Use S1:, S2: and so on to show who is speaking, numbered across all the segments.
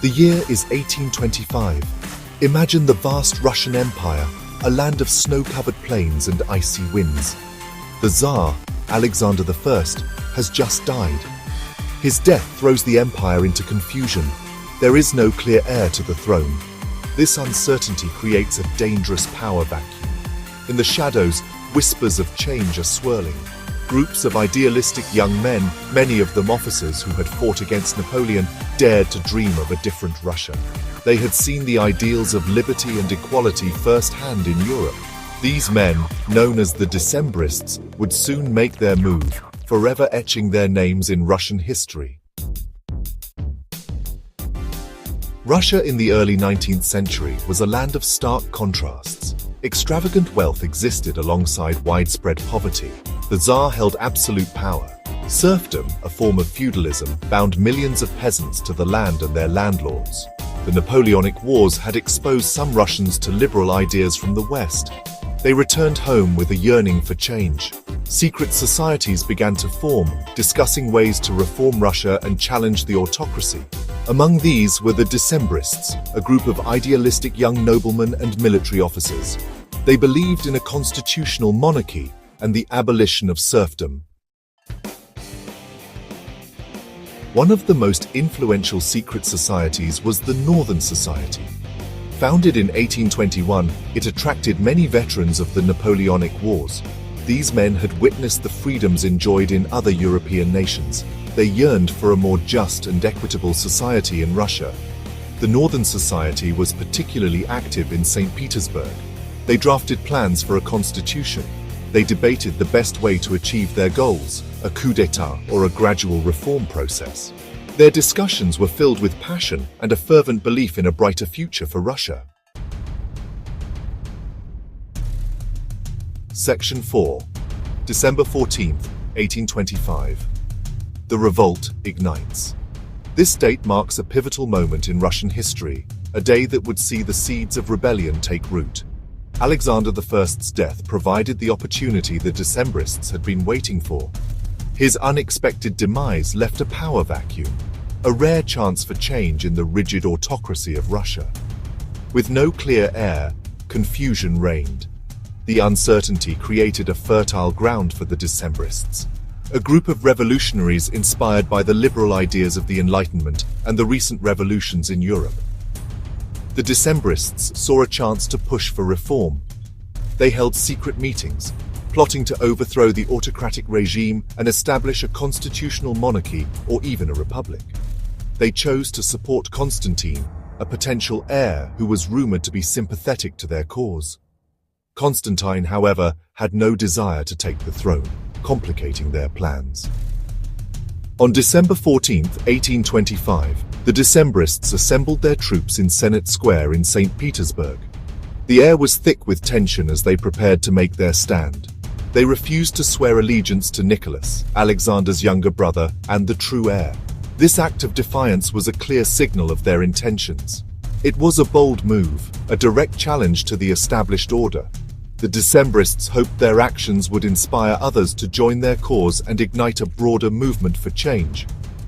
S1: The year is 1825. Imagine the vast Russian Empire, a land of snow-covered plains and icy winds. The Tsar, Alexander I, has just died. His death throws the empire into confusion. There is no clear heir to the throne. This uncertainty creates a dangerous power vacuum. In the shadows, whispers of change are swirling. Groups of idealistic young men, many of them officers who had fought against Napoleon, dared to dream of a different Russia. They had seen the ideals of liberty and equality firsthand in Europe. These men, known as the Decembrists, would soon make their move, forever etching their names in Russian history. Russia in the early 19th century was a land of stark contrasts. Extravagant wealth existed alongside widespread poverty. The Tsar held absolute power. Serfdom, a form of feudalism, bound millions of peasants to the land and their landlords. The Napoleonic Wars had exposed some Russians to liberal ideas from the West. They returned home with a yearning for change. Secret societies began to form, discussing ways to reform Russia and challenge the autocracy. Among these were the Decembrists, a group of idealistic young noblemen and military officers. They believed in a constitutional monarchy and the abolition of serfdom. One of the most influential secret societies was the Northern Society. Founded in 1821, it attracted many veterans of the Napoleonic Wars. These men had witnessed the freedoms enjoyed in other European nations. They yearned for a more just and equitable society in Russia. The Northern Society was particularly active in St. Petersburg. They drafted plans for a constitution. They debated the best way to achieve their goals, a coup d'etat or a gradual reform process. Their discussions were filled with passion and a fervent belief in a brighter future for Russia. Section 4. December 14th, 1825. The revolt ignites. This date marks a pivotal moment in Russian history, a day that would see the seeds of rebellion take root. Alexander I's death provided the opportunity the Decembrists had been waiting for. His unexpected demise left a power vacuum, a rare chance for change in the rigid autocracy of Russia. With no clear heir, confusion reigned. The uncertainty created a fertile ground for the Decembrists, a group of revolutionaries inspired by the liberal ideas of the Enlightenment and the recent revolutions in Europe. The Decembrists saw a chance to push for reform. They held secret meetings, plotting to overthrow the autocratic regime and establish a constitutional monarchy or even a republic. They chose to support Constantine, a potential heir who was rumored to be sympathetic to their cause. Constantine, however, had no desire to take the throne, complicating their plans. On December 14, 1825, the Decembrists assembled their troops in Senate Square in St. Petersburg. The air was thick with tension as they prepared to make their stand. They refused to swear allegiance to Nicholas, Alexander's younger brother, and the true heir. This act of defiance was a clear signal of their intentions. It was a bold move, a direct challenge to the established order. The Decembrists hoped their actions would inspire others to join their cause and ignite a broader movement for change.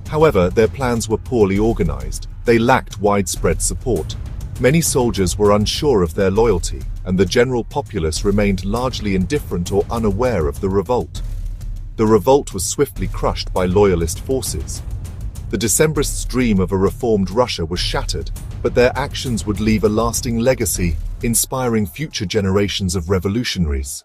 S1: However, their plans were poorly organized. They lacked widespread support. Many soldiers were unsure of their loyalty, and the general populace remained largely indifferent or unaware of the revolt. The revolt was swiftly crushed by loyalist forces. The Decembrists' dream of a reformed Russia was shattered, but their actions would leave a lasting legacy, inspiring future generations of revolutionaries.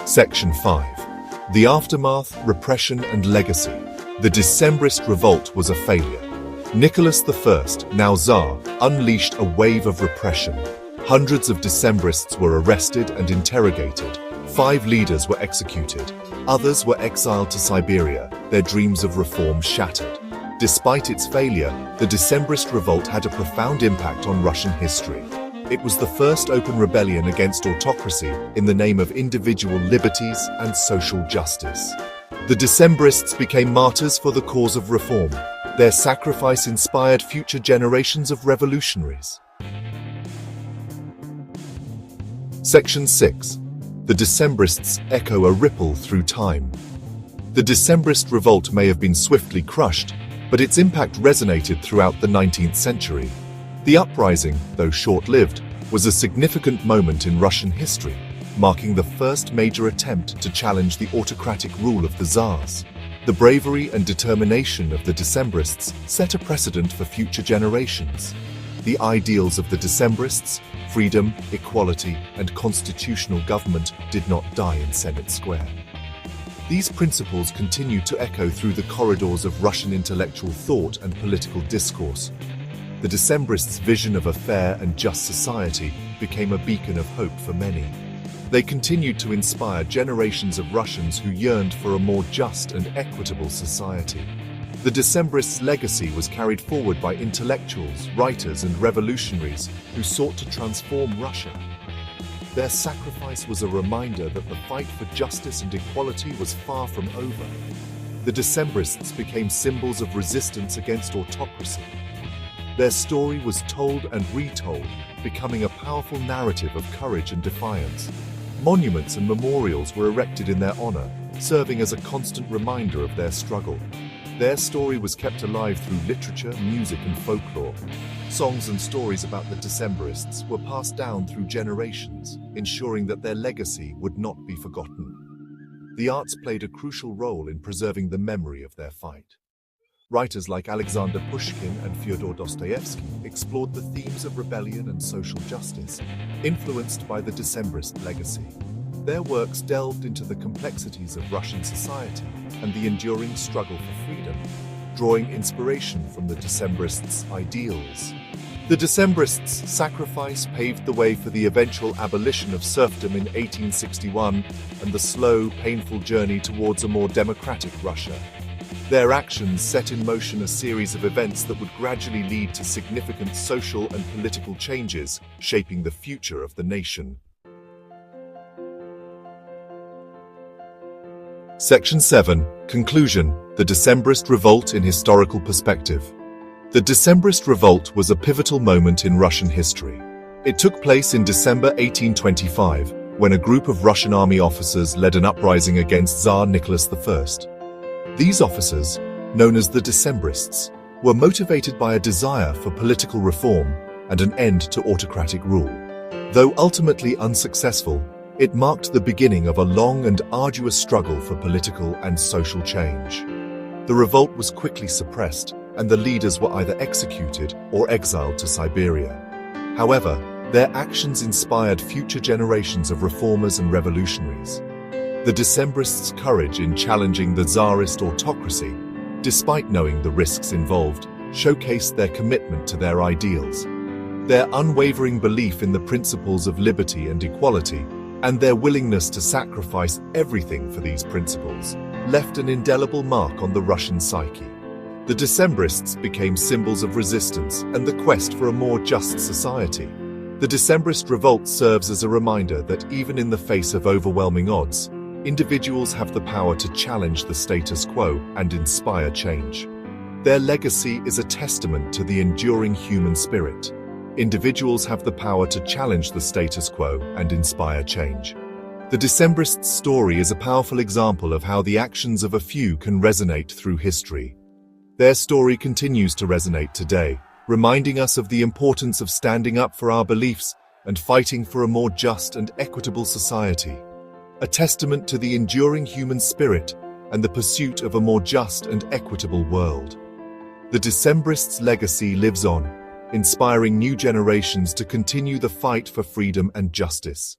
S1: Section 5. The aftermath, repression, and legacy. The Decembrist Revolt was a failure. Nicholas I, now Tsar, unleashed a wave of repression. Hundreds of Decembrists were arrested and interrogated. 5 leaders were executed. Others were exiled to Siberia, their dreams of reform shattered. Despite its failure, the Decembrist Revolt had a profound impact on Russian history. It was the first open rebellion against autocracy in the name of individual liberties and social justice. The Decembrists became martyrs for the cause of reform. Their sacrifice inspired future generations of revolutionaries. Section 6. The Decembrists echo a ripple through time. The Decembrist Revolt may have been swiftly crushed, but its impact resonated throughout the 19th century. The uprising, though short-lived, was a significant moment in Russian history, marking the first major attempt to challenge the autocratic rule of the Tsars. The bravery and determination of the Decembrists set a precedent for future generations. The ideals of the Decembrists, freedom, equality, and constitutional government, did not die in Senate Square. These principles continued to echo through the corridors of Russian intellectual thought and political discourse. The Decembrists' vision of a fair and just society became a beacon of hope for many. They continued to inspire generations of Russians who yearned for a more just and equitable society. The Decembrists' legacy was carried forward by intellectuals, writers, and revolutionaries who sought to transform Russia. Their sacrifice was a reminder that the fight for justice and equality was far from over. The Decembrists became symbols of resistance against autocracy. Their story was told and retold, becoming a powerful narrative of courage and defiance. Monuments and memorials were erected in their honor, serving as a constant reminder of their struggle. Their story was kept alive through literature, music, and folklore. Songs and stories about the Decembrists were passed down through generations, ensuring that their legacy would not be forgotten. The arts played a crucial role in preserving the memory of their fight. Writers like Alexander Pushkin and Fyodor Dostoevsky explored the themes of rebellion and social justice, influenced by the Decembrist legacy. Their works delved into the complexities of Russian society and the enduring struggle for freedom, drawing inspiration from the Decembrists' ideals. The Decembrists' sacrifice paved the way for the eventual abolition of serfdom in 1861 and the slow, painful journey towards a more democratic Russia. Their actions set in motion a series of events that would gradually lead to significant social and political changes, shaping the future of the nation. Section 7. Conclusion: The Decembrist Revolt in Historical Perspective. The Decembrist Revolt was a pivotal moment in Russian history. It took place in December 1825, when a group of Russian army officers led an uprising against Tsar Nicholas I. These officers, known as the Decembrists, were motivated by a desire for political reform and an end to autocratic rule. Though ultimately unsuccessful, it marked the beginning of a long and arduous struggle for political and social change. The revolt was quickly suppressed, and the leaders were either executed or exiled to Siberia. However, their actions inspired future generations of reformers and revolutionaries. The Decembrists' courage in challenging the Tsarist autocracy, despite knowing the risks involved, showcased their commitment to their ideals. Their unwavering belief in the principles of liberty and equality, and their willingness to sacrifice everything for these principles, left an indelible mark on the Russian psyche. The Decembrists became symbols of resistance and the quest for a more just society. The Decembrist Revolt serves as a reminder that even in the face of overwhelming odds, individuals have the power to challenge the status quo and inspire change. Their legacy is a testament to the enduring human spirit. Individuals have the power to challenge the status quo and inspire change. The Decembrists' story is a powerful example of how the actions of a few can resonate through history. Their story continues to resonate today, reminding us of the importance of standing up for our beliefs and fighting for a more just and equitable society. A testament to the enduring human spirit and the pursuit of a more just and equitable world. The Decembrists' legacy lives on, inspiring new generations to continue the fight for freedom and justice.